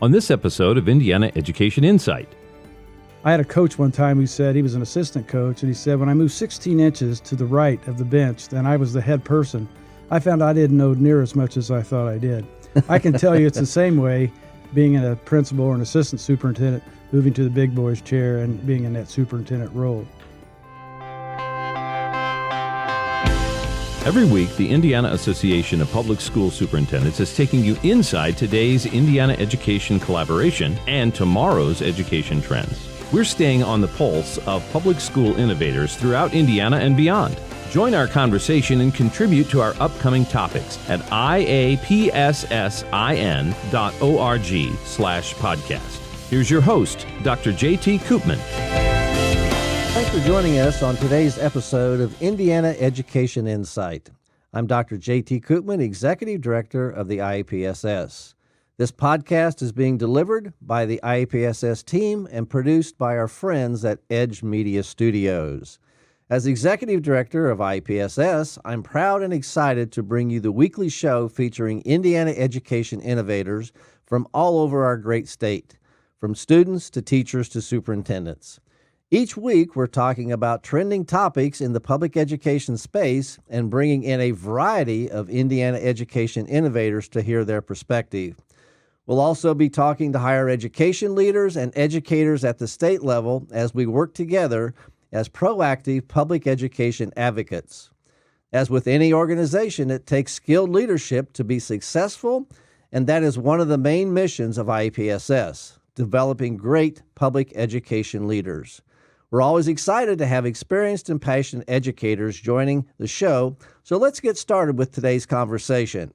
on this episode of Indiana Education Insight. I had a coach one time who said, he was an assistant coach, and he said, when I moved 16 inches to the right of the bench, then I was the head person. I found I didn't know near as much as I thought I did. I can tell you it's the same way being a principal or an assistant superintendent, moving to the big boys chair and being in that superintendent role. Every week, the Indiana Association of Public School Superintendents is taking you inside today's Indiana education collaboration and tomorrow's education trends. We're staying on the pulse of public school innovators throughout Indiana and beyond. Join our conversation and contribute to our upcoming topics at iapssin.org/podcast. Here's your host, Dr. J.T. Koopman. Thanks for joining us on today's episode of Indiana Education Insight. I'm Dr. J.T. Koopman, Executive Director of the IAPSS. This podcast is being delivered by the IAPSS team and produced by our friends at Edge Media Studios. As Executive Director of IAPSS, I'm proud and excited to bring you the weekly show featuring Indiana education innovators from all over our great state, from students to teachers to superintendents. Each week, we're talking about trending topics in the public education space and bringing in a variety of Indiana education innovators to hear their perspective. We'll also be talking to higher education leaders and educators at the state level as we work together as proactive public education advocates. As with any organization, it takes skilled leadership to be successful, and that is one of the main missions of IAPSS, developing great public education leaders. We're always excited to have experienced and passionate educators joining the show, so let's get started with today's conversation.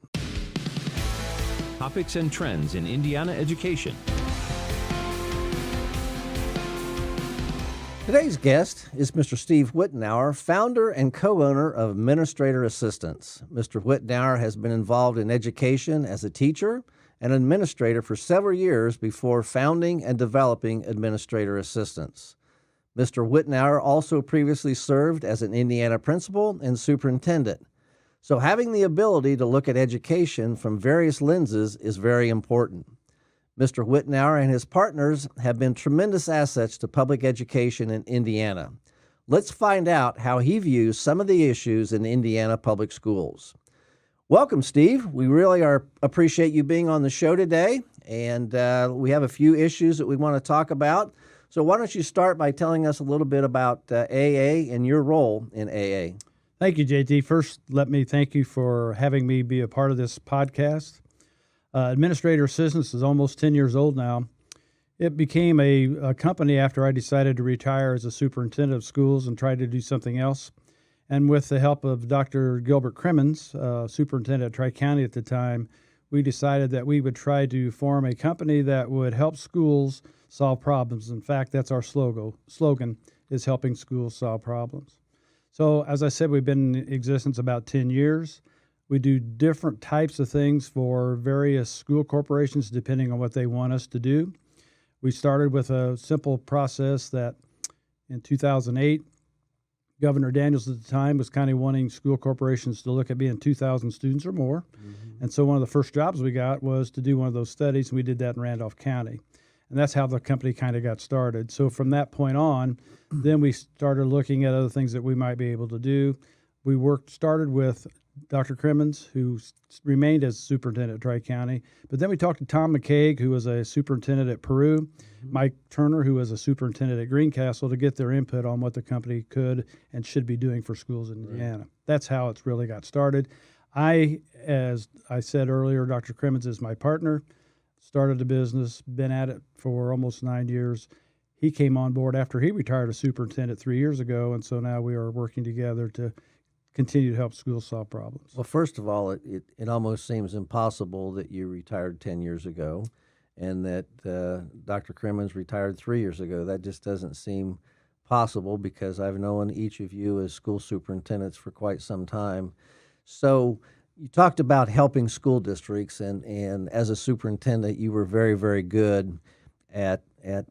Topics and trends in Indiana education. Today's guest is Mr. Steve Wittenauer, founder and co-owner of Administrator Assistants. Mr. Wittenauer has been involved in education as a teacher and administrator for several years before founding and developing Administrator Assistants. Mr. Wittenauer also previously served as an Indiana principal and superintendent. So having the ability to look at education from various lenses is very important. Mr. Wittenauer and his partners have been tremendous assets to public education in Indiana. Let's find out how he views some of the issues in Indiana public schools. Welcome, Steve. We really appreciate you being on the show today, and we have a few issues that we want to talk about. So why don't you start by telling us a little bit about AA and your role in AA? Thank you, JT. First, let me thank you for having me be a part of this podcast. Administrator Assistants is almost 10 years old now. It became a company after I decided to retire as a superintendent of schools and try to do something else. And with the help of Dr. Gilbert Crimmins, superintendent at Tri-County at the time, we decided that we would try to form a company that would help schools solve problems. In fact, that's our slogan is helping schools solve problems. So as I said, we've been in existence about 10 years. We do different types of things for various school corporations depending on what they want us to do. We started with a simple process that in 2008, Governor Daniels at the time was kind of wanting school corporations to look at being 2,000 students or more. Mm-hmm. And so one of the first jobs we got was to do one of those studies, and we did that in Randolph County. And that's how the company kind of got started. So from that point on, then we started looking at other things that we might be able to do. We started with Dr. Crimmins, who remained as superintendent at Tri-County. But then we talked to Tom McCaig, who was a superintendent at Peru, Mike Turner, who was a superintendent at Greencastle, to get their input on what the company could and should be doing for schools in Indiana. That's how it's really got started. As I said earlier, Dr. Crimmins is my partner. Started the business, been at it for almost 9 years. He came on board after he retired as superintendent 3 years ago, and so now we are working together to continue to help schools solve problems. Well, first of all, it almost seems impossible that you retired 10 years ago and that Dr. Crimmins retired 3 years ago. That just doesn't seem possible because I've known each of you as school superintendents for quite some time. So you talked about helping school districts, and as a superintendent, you were very, very good at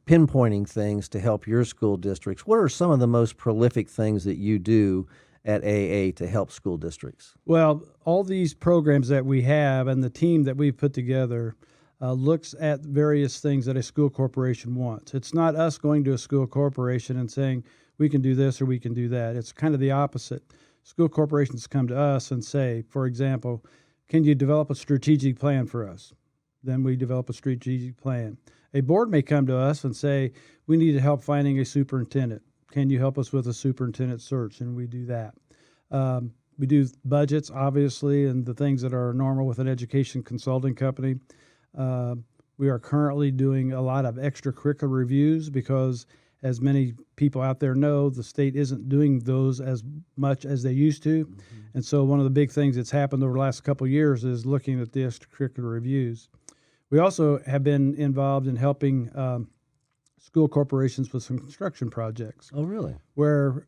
pinpointing things to help your school districts. What are some of the most prolific things that you do at AA to help school districts? Well, all these programs that we have and the team that we've put together, looks at various things that a school corporation wants. It's not us going to a school corporation and saying, we can do this or we can do that. It's kind of the opposite. School corporations come to us and say, for example, can you develop a strategic plan for us? Then we develop a strategic plan. A board may come to us and say, we need help finding a superintendent. Can you help us with a superintendent search? And we do that. We do budgets, obviously, and the things that are normal with an education consulting company. We are currently doing a lot of extracurricular reviews because, as many people out there know, the state isn't doing those as much as they used to. Mm-hmm. And so one of the big things that's happened over the last couple of years is looking at the extracurricular reviews. We also have been involved in helping school corporations with some construction projects. Oh, really? Where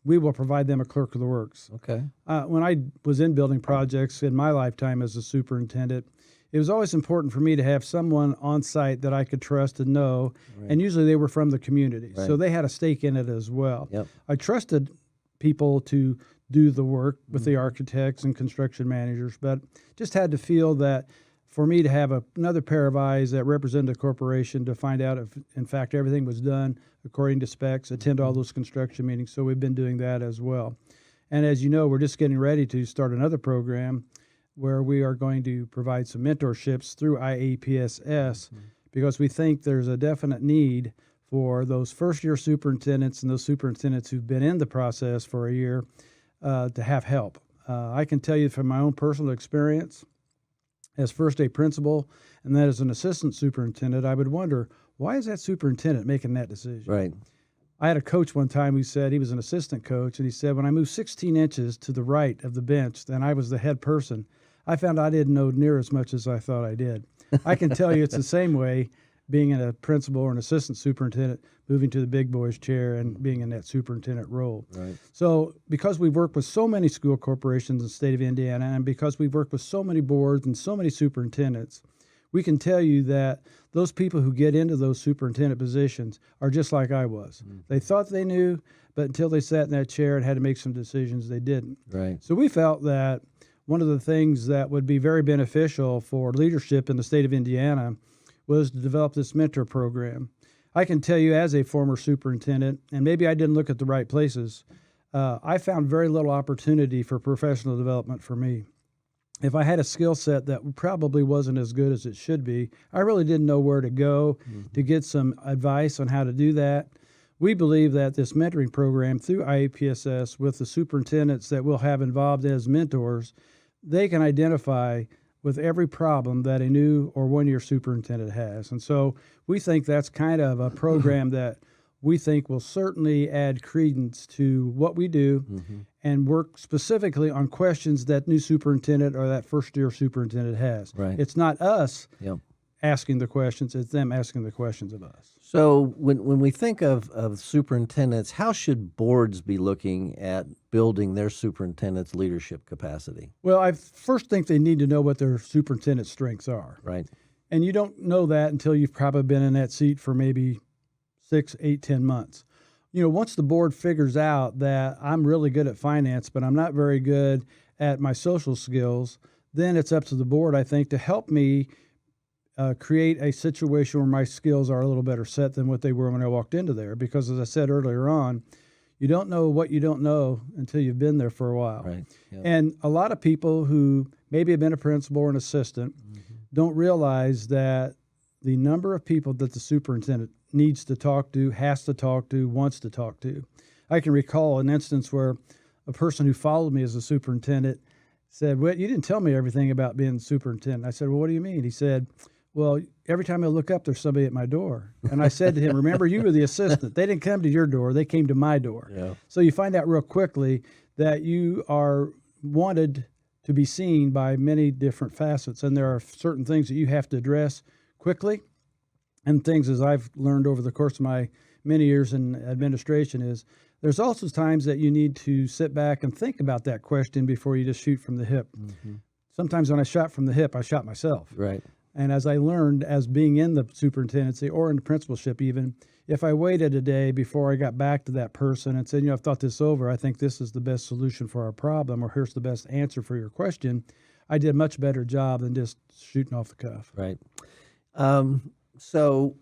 we will provide them a clerk of the works. Okay. When I was in building projects in my lifetime as a superintendent, it was always important for me to have someone on site that I could trust and know, right. And usually they were from the community, right. So they had a stake in it as well. Yep. I trusted people to do the work with the architects and construction managers, but just had to feel that for me to have another pair of eyes that represented a corporation to find out if, in fact, everything was done according to specs, attend all those construction meetings. So we've been doing that as well. And as you know, we're just getting ready to start another program where we are going to provide some mentorships through IAPSS because we think there's a definite need for those first-year superintendents and those superintendents who've been in the process for a year to have help. I can tell you from my own personal experience, as first-day principal and then as an assistant superintendent, I would wonder, why is that superintendent making that decision? Right. I had a coach one time who said, he was an assistant coach, and he said, when I moved 16 inches to the right of the bench, then I was the head person. I found I didn't know near as much as I thought I did. I can tell you it's the same way being a principal or an assistant superintendent, moving to the big boys chair and being in that superintendent role. Right. So because we've worked with so many school corporations in the state of Indiana, and because we've worked with so many boards and so many superintendents, we can tell you that those people who get into those superintendent positions are just like I was. Mm-hmm. They thought they knew, but until they sat in that chair and had to make some decisions, they didn't. Right. So we felt that one of the things that would be very beneficial for leadership in the state of Indiana was to develop this mentor program. I can tell you as a former superintendent, and maybe I didn't look at the right places, I found very little opportunity for professional development for me. If I had a skill set that probably wasn't as good as it should be, I really didn't know where to go to get some advice on how to do that. We believe that this mentoring program through IAPSS with the superintendents that we'll have involved as mentors, they can identify with every problem that a new or one-year superintendent has. And so we think that's kind of a program that we think will certainly add credence to what we do and work specifically on questions that new superintendent or that first-year superintendent has. Right. It's not us asking the questions, it's them asking the questions of us. So when we think of superintendents, how should boards be looking at building their superintendent's leadership capacity? Well, I first think they need to know what their superintendent's strengths are. Right. And you don't know that until you've probably been in that seat for maybe 6, 8, 10 months. You know, once the board figures out that I'm really good at finance, but I'm not very good at my social skills, then it's up to the board, I think, to help me create a situation where my skills are a little better set than what they were when I walked into there. Because as I said earlier on, you don't know what you don't know until you've been there for a while. Right. Yep. And a lot of people who maybe have been a principal or an assistant don't realize that the number of people that the superintendent needs to talk to, has to talk to, wants to talk to. I can recall an instance where a person who followed me as a superintendent said, well, you didn't tell me everything about being superintendent. I said, well, what do you mean? He said, well, every time I look up, there's somebody at my door. And I said to him, remember, you were the assistant. They didn't come to your door. They came to my door. Yeah. So you find out real quickly that you are wanted to be seen by many different facets. And there are certain things that you have to address quickly. And things, as I've learned over the course of my many years in administration, is there's also times that you need to sit back and think about that question before you just shoot from the hip. Sometimes when I shot from the hip, I shot myself. Right. And as I learned as being in the superintendency or in the principalship even, if I waited a day before I got back to that person and said, you know, I've thought this over, I think this is the best solution for our problem, or here's the best answer for your question, I did a much better job than just shooting off the cuff. Right. So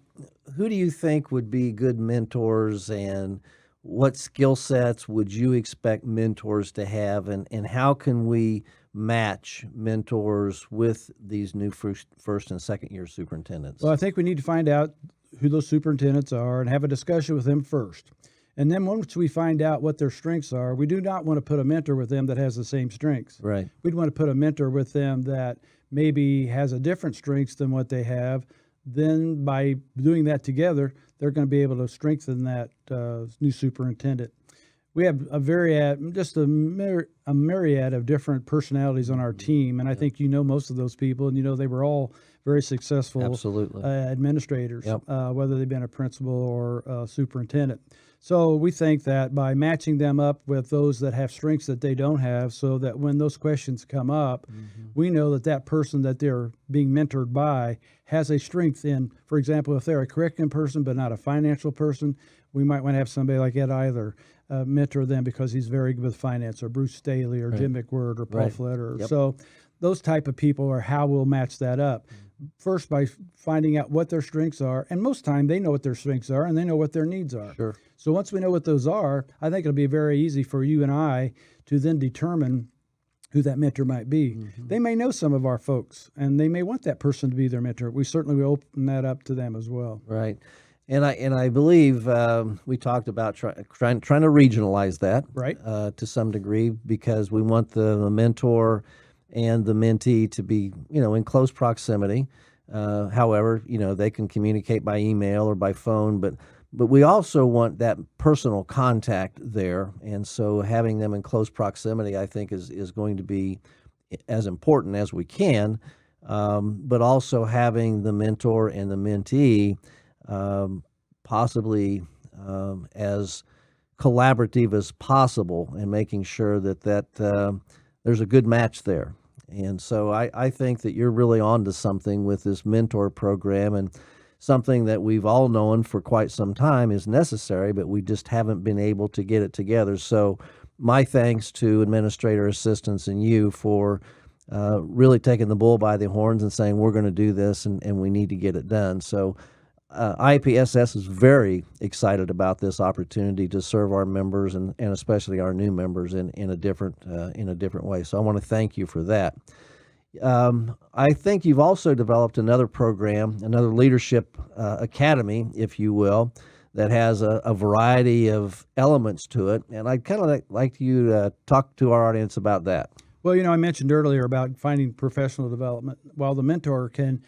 who do you think would be good mentors, and what skill sets would you expect mentors to have, and how can we match mentors with these new first and second year superintendents? Well, I think we need to find out who those superintendents are and have a discussion with them first. And then once we find out what their strengths are, we do not want to put a mentor with them that has the same strengths. Right. We'd want to put a mentor with them that maybe has a different strengths than what they have. Then by doing that together, they're going to be able to strengthen that new superintendent. We have a myriad of different personalities on our team, and I think most of those people, and they were all very successful Absolutely. Administrators, Yep. Whether they've been a principal or a superintendent. So we think that by matching them up with those that have strengths that they don't have, so that when those questions come up, we know that that person that they're being mentored by has a strength in, for example, if they're a curriculum person but not a financial person, we might want to have somebody like Ed Eitler mentor them because he's very good with finance, or Bruce Staley, or Jim McWhird, or Paul Right. Flitter. Yep. So those type of people are how we'll match that up. First, by finding out what their strengths are, and most time they know what their strengths are and they know what their needs are. Sure. So once we know what those are, I think it'll be very easy for you and I to then determine who that mentor might be. They may know some of our folks, and they may want that person to be their mentor. We certainly will open that up to them as well. Right. And I believe we talked about trying to regionalize that, Right. To some degree, because we want the mentor and the mentee to be, in close proximity. However, they can communicate by email or by phone, but we also want that personal contact there. And so having them in close proximity, I think, is going to be as important as we can, but also having the mentor and the mentee possibly as collaborative as possible, and making sure that there's a good match there. And so I think that you're really onto something with this mentor program, and something that we've all known for quite some time is necessary, but we just haven't been able to get it together. So my thanks to administrator assistants and you for really taking the bull by the horns and saying, we're going to do this, and we need to get it done. So IAPSS is very excited about this opportunity to serve our members, and especially our new members in a different way. So I want to thank you for that. I think you've also developed another program, another leadership academy, if you will, that has a variety of elements to it. And I'd kind of like you to talk to our audience about that. Well, I mentioned earlier about finding professional development. While the mentor can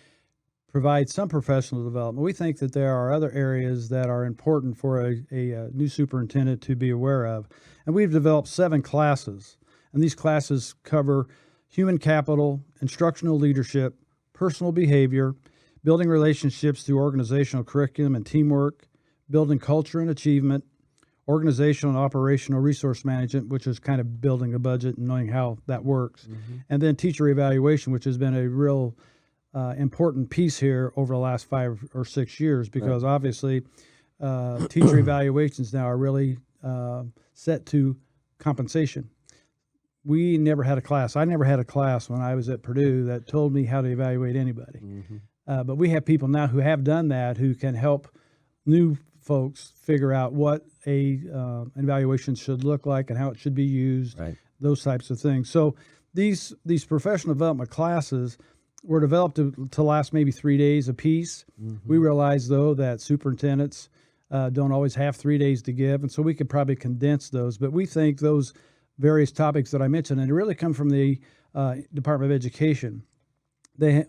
provide some professional development, we think that there are other areas that are important for a new superintendent to be aware of. And we've developed 7 classes, and these classes cover human capital, instructional leadership, personal behavior, building relationships through organizational curriculum and teamwork, building culture and achievement, organizational and operational resource management, which is kind of building a budget and knowing how that works, and then teacher evaluation, which has been a real important piece here over the last 5 or 6 years, because obviously teacher evaluations now are really set to compensation. We never had a class. I never had a class when I was at Purdue that told me how to evaluate anybody. But we have people now who have done that, who can help new folks figure out what an evaluation should look like and how it should be used, those types of things. So these professional development classes were developed to last maybe 3 days apiece. We realize, though, that superintendents don't always have 3 days to give, and so we could probably condense those. But we think those various topics that I mentioned, and they really come from the Department of Education.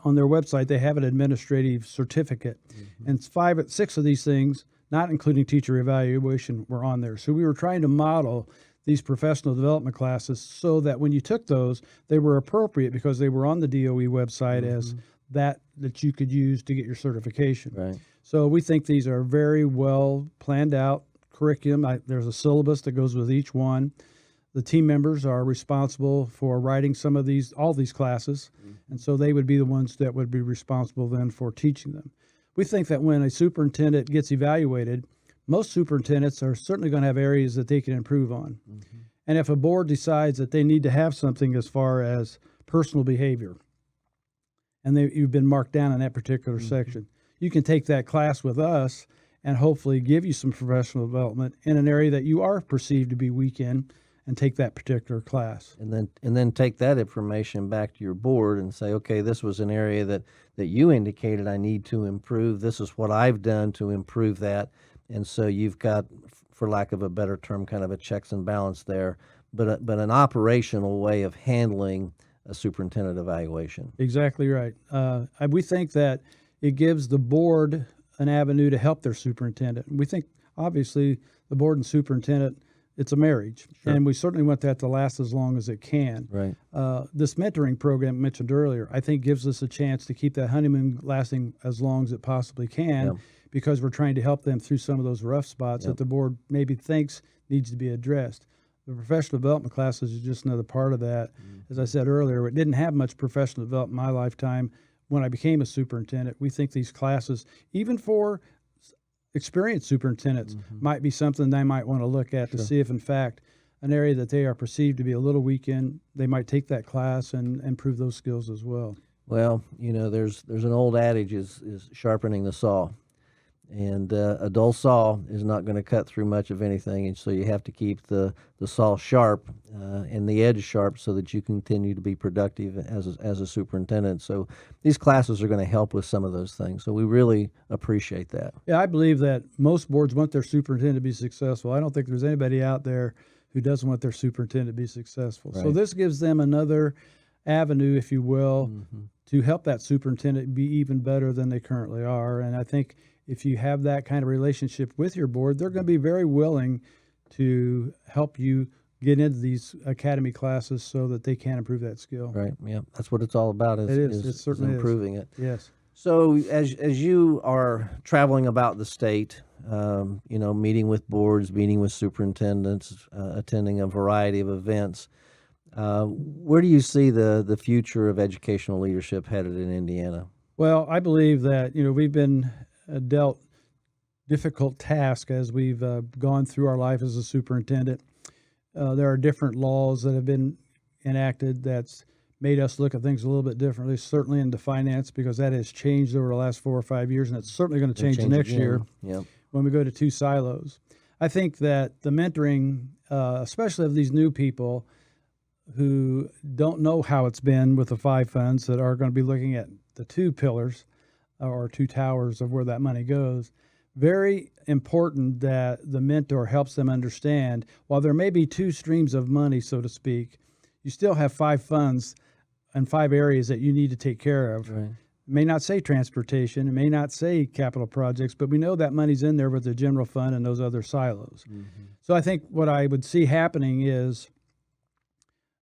On their website, they have an administrative certificate, and 6 of these things, not including teacher evaluation, were on there. So we were trying to model these professional development classes so that when you took those, they were appropriate because they were on the DOE website as that you could use to get your certification. Right. So we think these are very well planned out curriculum. There's a syllabus that goes with each one. The team members are responsible for writing all these classes, and so they would be the ones that would be responsible then for teaching them. We think that when a superintendent gets evaluated, most superintendents are certainly going to have areas that they can improve on. And if a board decides that they need to have something as far as personal behavior, and you've been marked down in that particular section. You can take that class with us and hopefully give you some professional development in an area that you are perceived to be weak in, and take that particular class. And then take that information back to your board and say, okay, this was an area that you indicated I need to improve. This is what I've done to improve that. And so you've got, for lack of a better term, kind of a checks and balance there, but an operational way of handling a superintendent evaluation. Exactly right. We think that it gives the board an avenue to help their superintendent. We think, obviously, the board and superintendent, it's a marriage, and we certainly want that to last as long as it can. Right. This mentoring program mentioned earlier, I think, gives us a chance to keep that honeymoon lasting as long as it possibly can, because we're trying to help them through some of those rough spots that the board maybe thinks needs to be addressed. The professional development classes is just another part of that. As I said earlier, it didn't have much professional development in my lifetime when I became a superintendent. We think these classes, even for experienced superintendents, might be something they might want to look at to see if, in fact, an area that they are perceived to be a little weak in, they might take that class and improve those skills as well. Well, there's an old adage is sharpening the saw. And a dull saw is not going to cut through much of anything, and so you have to keep the saw sharp and the edge sharp so that you continue to be productive as a superintendent. So these classes are going to help with some of those things. So we really appreciate that. Yeah, I believe that most boards want their superintendent to be successful. I don't think there's anybody out there who doesn't want their superintendent to be successful. Right. So this gives them another avenue, if you will, to help that superintendent be even better than they currently are. And I think if you have that kind of relationship with your board, they're going to be very willing to help you get into these academy classes so that they can improve that skill. Right. Yeah, that's what it's all about. It is. It certainly is improving it. Yes. So as you are traveling about the state, meeting with boards, meeting with superintendents, attending a variety of events, where do you see the future of educational leadership headed in Indiana? Well, I believe that we've been dealt difficult task as we've gone through our life as a superintendent. There are different laws that have been enacted that's made us look at things a little bit differently, certainly into finance, because that has changed over the last 4 or 5 years, and it's certainly going to change next year when we go to 2 silos. I think that the mentoring, especially of these new people who don't know how it's been with the 5 funds that are going to be looking at the 2 pillars or 2 towers of where that money goes, very important that the mentor helps them understand, while there may be 2 streams of money, so to speak, you still have 5 funds and 5 areas that you need to take care of. Right. It may not say transportation, it may not say capital projects, but we know that money's in there with the general fund and those other silos. So I think what I would see happening is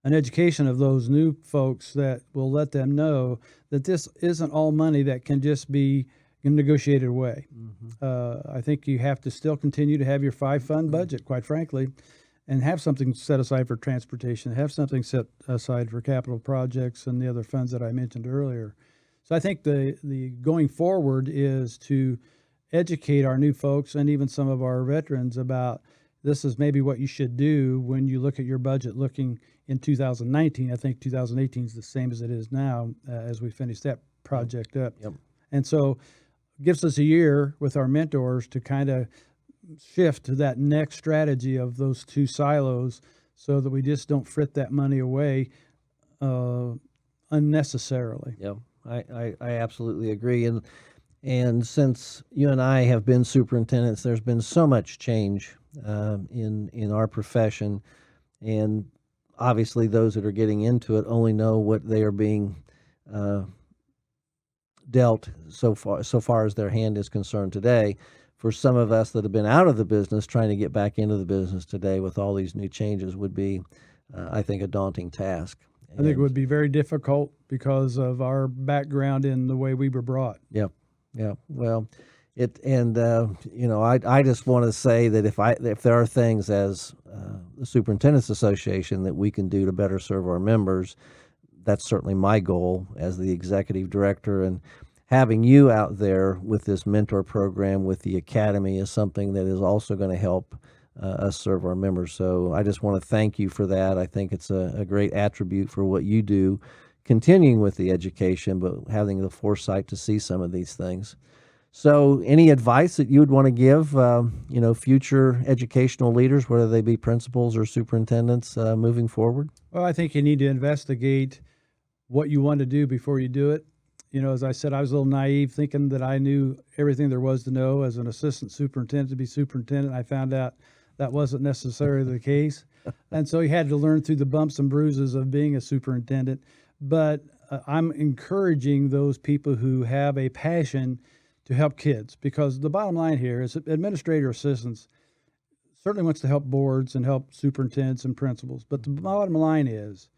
an education of those new folks that will let them know that this isn't all money that can just be negotiated away. I think you have to still continue to have your 5-fund budget, quite frankly, and have something set aside for transportation, have something set aside for capital projects and the other funds that I mentioned earlier. So I think the going forward is to educate our new folks and even some of our veterans about this is maybe what you should do when you look at your budget looking in 2019. I think 2018 is the same as it is now as we finish that project up. And so it gives us a year with our mentors to kind of shift to that next strategy of those 2 silos so that we just don't frit that money away unnecessarily. Yeah, I absolutely agree. And since you and I have been superintendents, there's been so much change in our profession, and obviously those that are getting into it only know what they are being dealt so far as their hand is concerned today. For some of us that have been out of the business, trying to get back into the business today with all these new changes would be, I think, a daunting task. I think it would be very difficult because of our background in the way we were brought. Yeah. Well, I just want to say that if there are things as the Superintendent's Association that we can do to better serve our members, that's certainly my goal as the executive director. And having you out there with this mentor program with the academy is something that is also going to help us serve our members. So I just want to thank you for that. I think it's a great attribute for what you do. continuing with the education, but having the foresight to see some of these things. So any advice that you would want to give, future educational leaders, whether they be principals or superintendents, moving forward? Well, I think you need to investigate what you want to do before you do it. As I said, I was a little naive thinking that I knew everything there was to know as an assistant superintendent to be superintendent. I found out that wasn't necessarily the case. And so you had to learn through the bumps and bruises of being a superintendent. But I'm encouraging those people who have a passion to help kids, because the bottom line here is administrator assistants certainly wants to help boards and help superintendents and principals. But the bottom line is,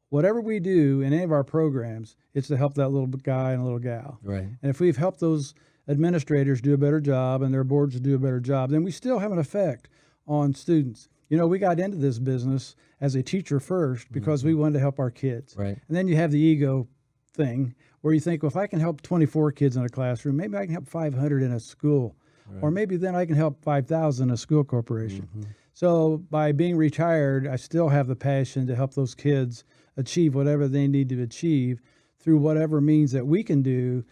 whatever we do in any of our programs, it's to help that little guy and little gal. Right. And if we've helped those administrators do a better job and their boards do a better job, then we still have an effect on students. We got into this business as a teacher first because we wanted to help our kids. Right. And then you have the ego thing where you think, well, if I can help 24 kids in a classroom, maybe I can help 500 in a school. Right. Or maybe then I can help 5,000 in a school corporation. Mm-hmm. So by being retired, I still have the passion to help those kids achieve whatever they need to achieve through whatever means that we can do.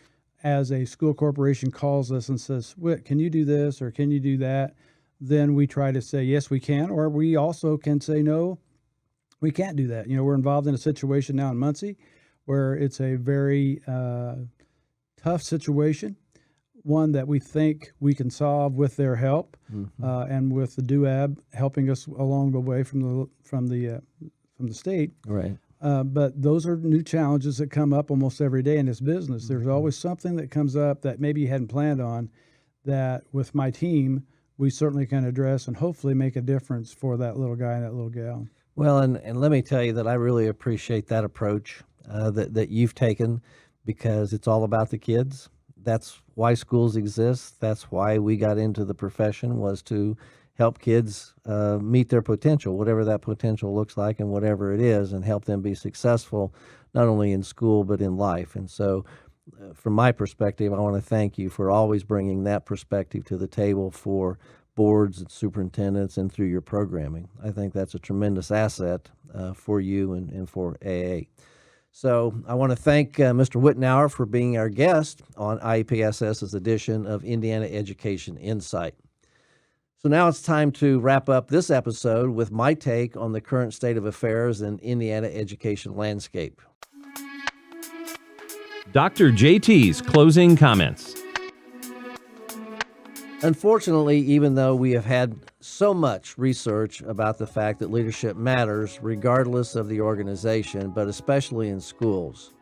As a school corporation calls us and says, "Whit, can you do this or can you do that?" Then we try to say, yes, we can, or we also can say, no, we can't do that. We're involved in a situation now in Muncie where it's a very tough situation, one that we think we can solve with their help, and with the DUAB helping us along the way from the state. Right. But those are new challenges that come up almost every day in this business. There's always something that comes up that maybe you hadn't planned on, that with my team we certainly can address and hopefully make a difference for that little guy and that little gal. Well, and let me tell you that I really appreciate that approach that you've taken, because it's all about the kids. That's why schools exist. That's why we got into the profession, was to help kids meet their potential, whatever that potential looks like and whatever it is, and help them be successful, not only in school but in life. And so from my perspective, I want to thank you for always bringing that perspective to the table for boards and superintendents and through your programming. I think that's a tremendous asset for you and for AA. So I want to thank Mr. Wittenauer for being our guest on IEPSS's edition of Indiana Education Insight. So now it's time to wrap up this episode with my take on the current state of affairs in Indiana education landscape. Dr. JT's closing comments. Unfortunately, even though we have had so much research about the fact that leadership matters regardless of the organization, but especially in schools,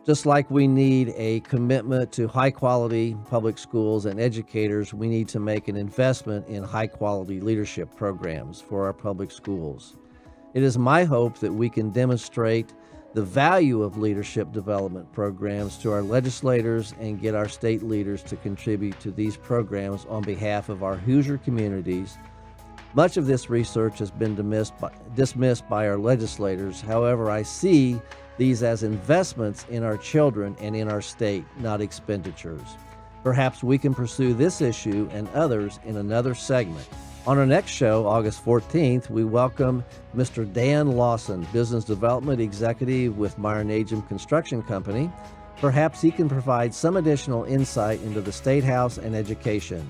just like we need a commitment to high-quality public schools and educators, we need to make an investment in high-quality leadership programs for our public schools. It is my hope that we can demonstrate the value of leadership development programs to our legislators and get our state leaders to contribute to these programs on behalf of our Hoosier communities. Much of this research has been dismissed by our legislators. However, I see these as investments in our children and in our state, not expenditures. Perhaps we can pursue this issue and others in another segment. On our next show, August 14th, we welcome Mr. Dan Lawson, Business Development Executive with Meyer Najum Construction Company. Perhaps he can provide some additional insight into the State House and education.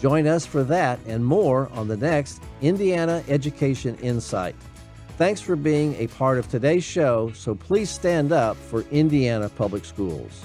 Join us for that and more on the next Indiana Education Insight. Thanks for being a part of today's show, so please stand up for Indiana Public Schools.